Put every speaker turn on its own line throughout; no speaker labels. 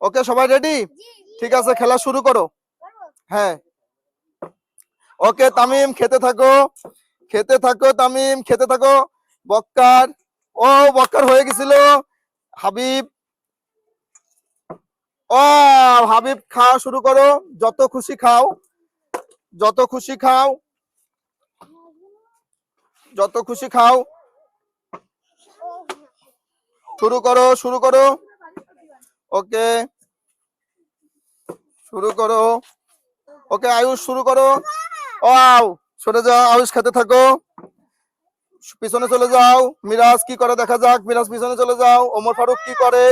ওকে সবাই রেডি? ঠিক আছে, খেলা শুরু করো। হ্যাঁ, ওকে তামিম খেতে থাকো, খেতে থাকো তামিম, খেতে থাকো। বক্কার, ও বক্কার হয়ে গেছিল। হাবিব, ও হাবিব খাওয়া শুরু করো, যত খুশি খাও, যত খুশি খাও, যত খুশি খাও। শুরু করো, শুরু করো। ওকে শুরু করো। ওকে আয়ুষ শুরু করো। ও সরে যাও, আয়ুষ খেতে থাকো, পিছনে চলে যাও। মিরাজ কি করে দেখা যাক, মিরাজ পিছনে চলে যাও। ওমর ফারুক কি করে,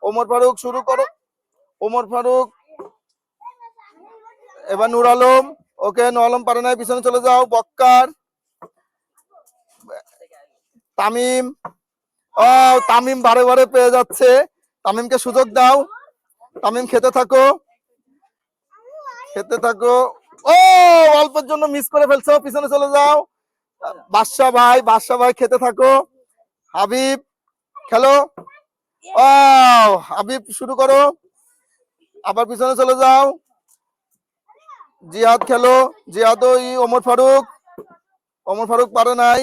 ওমর ফারুক শুরু করো। ওমর ফারুক, এবার নূর আলম। ওকে নূর আলম পারে নাই, পিছনে চলে যাও। বক্কার, তামিম, ও তামিম বারে বারে পেয়ে যাচ্ছে, তামিমকে সুযোগ দাও। তামিম খেতে থাকো, খেতে থাকো। ও অল্পের জন্য মিস করে ফেলছো, পিছনে চলে যাও। বাদশা ভাই, বাদশা ভাই খেতে থাকো। হাবিব খেলো, ও হাবিব শুরু করো, আবার পিছনে চলে যাও। জিহাদ খেলো, জিহাদ ওই ওমর ফারুক, ওমর ফারুক পারে নাই,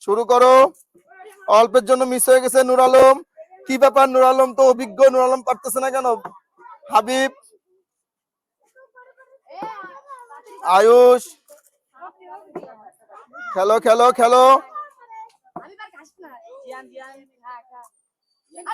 শুরু করো। অল্পের জন্য মিস হয়ে গেছে। নূর আলম, কি ব্যাপার, নূর আলম তো অভিজ্ঞ, নূর আলম পারতেছে না কেন? হাবিব, আয়ুষ খেলো, খেলো, খেলো।